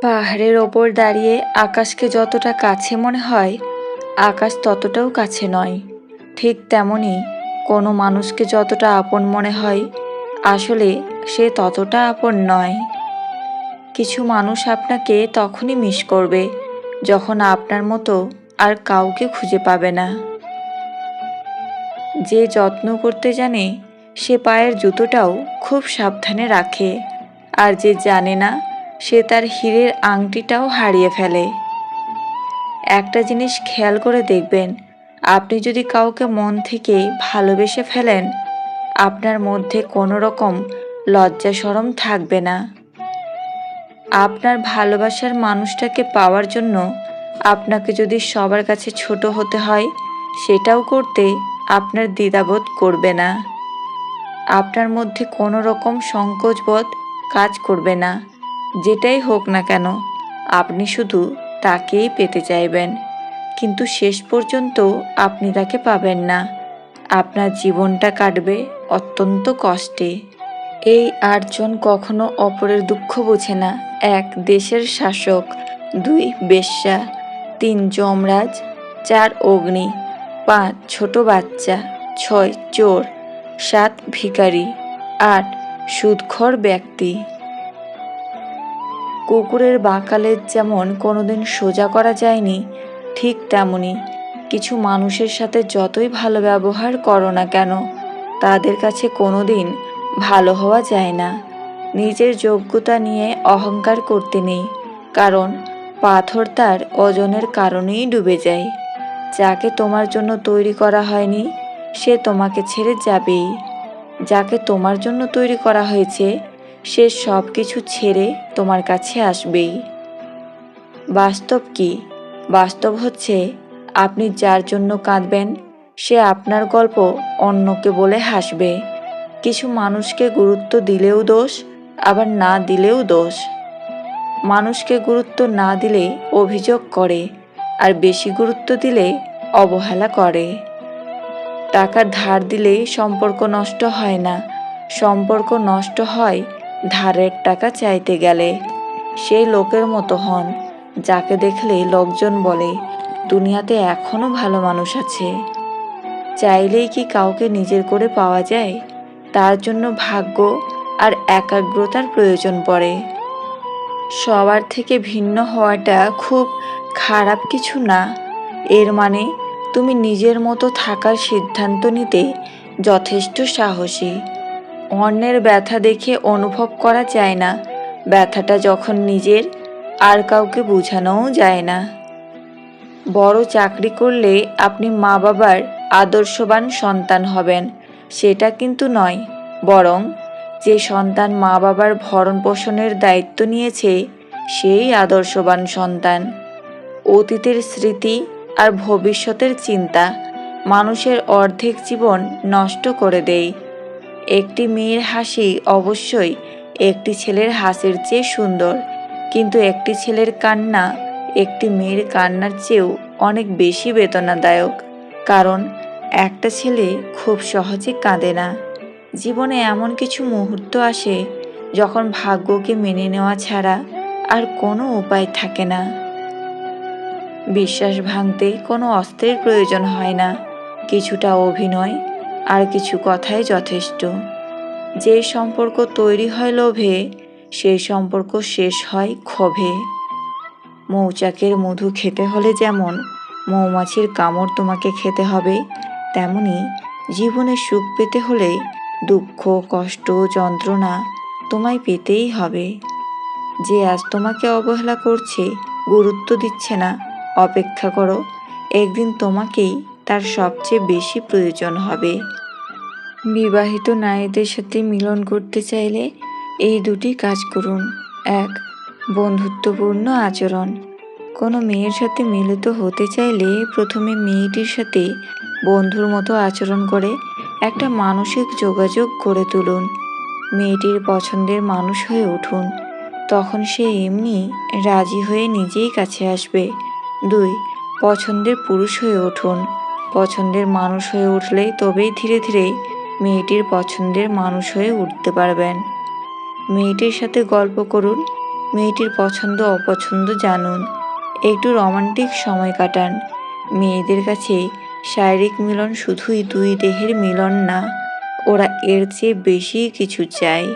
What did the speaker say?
পাহাড়ের ওপর দাঁড়িয়ে আকাশকে যতটা কাছে মনে হয়, আকাশ ততটাও কাছে নয়। ঠিক তেমনি কোনো মানুষকে যতটা আপন মনে হয়, আসলে সে ততটা আপন নয়। কিছু মানুষ আপনাকে তখনই মিস করবে যখন আপনার মতো আর কাউকে খুঁজে পাবে না। যে যত্ন করতে জানে সে পায়ের জুতোটাও খুব সাবধানে রাখে, আর যে জানে না সে তার হীরের আংটিটাও হারিয়ে ফেলে। একটা জিনিস খেয়াল করে দেখবেন, আপনি যদি কাউকে মন থেকে ভালোবেসে ফেলেন, আপনার মধ্যে কোনো রকম লজ্জা শরম থাকবে না। আপনার ভালোবাসার মানুষটাকে পাওয়ার জন্য আপনাকে যদি সবার কাছে ছোট হতে হয়, সেটাও করতে আপনার দ্বিধাবোধ করবে না। আপনার মধ্যে কোনো রকম সংকোচবোধ কাজ করবে না। যেটাই হোক না কেন, আপনি শুধু তাকেই পেতে চাইবেন, কিন্তু শেষ পর্যন্ত আপনি তাকে পাবেন না। আপনার জীবনটা কাটবে অত্যন্ত কষ্টে। এই ৮ জন কখনো অপরের দুঃখ বোঝে না। ১. দেশের শাসক, ২. বেশ্যা, ৩. যমরাজ, ৪. অগ্নি, ৫. ছোট বাচ্চা, ৬. চোর, ৭. ভিখারি, ৮. সুদখোর ব্যক্তি। কুকুরের বাঁকা লেজ যেমন কোনোদিন সোজা করা যায়নি, ঠিক তেমনি কিছু মানুষের সাথে যতই ভালো ব্যবহার করো না কেন, তাদের কাছে কোনোদিন ভালো হওয়া যায় না। নিজের যোগ্যতা নিয়ে অহংকার করতে নেই, কারণ পাথর তার ওজনের কারণেই ডুবে যায়। যাকে তোমার জন্য তৈরি করা হয়নি, সে তোমাকে ছেড়ে যাবেই। যাকে তোমার জন্য তৈরি করা হয়েছে, সে সব কিছু ছেড়ে তোমার কাছে আসবেই। বাস্তব কি? বাস্তব হচ্ছে, আপনি যার জন্য কাঁদবেন, সে আপনার গল্প অন্যকে বলে হাসবে। কিছু মানুষকে গুরুত্ব দিলেও দোষ, আবার না দিলেও দোষ। মানুষকে গুরুত্ব না দিলে অভিযোগ করে, আর বেশি গুরুত্ব দিলে অবহেলা করে। টাকা ধার দিলে সম্পর্ক নষ্ট হয় না, সম্পর্ক নষ্ট হয় ধারের টাকা চাইতে গেলে। সেই লোকের মতো হন যাকে দেখলে লোকজন বলে, দুনিয়াতে এখনো ভালো মানুষ আছে। চাইলেই কি কাউকে নিজের করে পাওয়া যায়? তার জন্য ভাগ্য আর একাগ্রতার প্রয়োজন পড়ে। সবার থেকে ভিন্ন হওয়াটা খুব খারাপ কিছু না। এর মানে তুমি নিজের মতো থাকার সিদ্ধান্ত নিতে যথেষ্ট সাহসী। অন্যের ব্যথা দেখে অনুভব করা যায় না, ব্যথাটা যখন নিজের, আর কাউকে বোঝানোও যায় না। বড় চাকরি করলে আপনি মা বাবার আদর্শবান সন্তান হবেন, সেটা কিন্তু নয়। বরং যে সন্তান মা বাবার ভরণ পোষণের দায়িত্ব নিয়েছে, সেই আদর্শবান সন্তান। অতীতের স্মৃতি আর ভবিষ্যতের চিন্তা মানুষের অর্ধেক জীবন নষ্ট করে দেয়। একটি মেয়ের হাসি অবশ্যই একটি ছেলের হাসির চেয়ে সুন্দর, কিন্তু একটি ছেলের কান্না একটি মেয়ের কান্নার চেয়েও অনেক বেশি বেদনাদায়ক। কারণ একটা ছেলে খুব সহজে কাঁদে না। জীবনে এমন কিছু মুহূর্ত আসে যখন ভাগ্যকে মেনে নেওয়া ছাড়া আর কোনো উপায় থাকে না। বিশ্বাস ভাঙতে কোনো অস্ত্রের প্রয়োজন হয় না, কিছুটা অভিনয় আর কিছু কথাই যথেষ্ট। যে সম্পর্ক তৈরি হয় লোভে, সেই সম্পর্ক শেষ হয় ক্ষোভে। মৌচাকের মধু খেতে হলে যেমন মৌমাছির কামড় তোমাকে খেতে হবে, তেমনি জীবনে সুখ পেতে হলে দুঃখ, কষ্ট, যন্ত্রণা তোমায় পেতেই হবে। যে আজ তোমাকে অবহেলা করছে, গুরুত্ব দিচ্ছে না, অপেক্ষা করো, একদিন তোমাকেই তার সবচেয়ে বেশি প্রয়োজন হবে। বিবাহিত নারীদের সাথে মিলন করতে চাইলে এই দুটি কাজ করুন। ১. বন্ধুত্বপূর্ণ আচরণ। কোনো মেয়ের সাথে মিলিত হতে চাইলে প্রথমে মেয়েটির সাথে বন্ধুর মতো আচরণ করে একটা মানসিক যোগাযোগ গড়ে তুলুন। মেয়েটির পছন্দের মানুষ হয়ে উঠুন, তখন সে এমনি রাজি হয়ে নিজেই কাছে আসবে। ২. পছন্দের পুরুষ হয়ে উঠুন। পছন্দের মানুষ হয়ে উঠলেই তবেই ধীরে ধীরে মেয়েটির পছন্দের মানুষ হয়ে উঠতে পারবেন। মেয়েটির সাথে গল্প করুন, মেয়েটির পছন্দ অপছন্দ জানুন, একটু রোমান্টিক সময় কাটান। মেয়েদের কাছে শারীরিক মিলন শুধুই দুই দেহের মিলন না, ওরা এর চেয়ে বেশি কিছু চায়।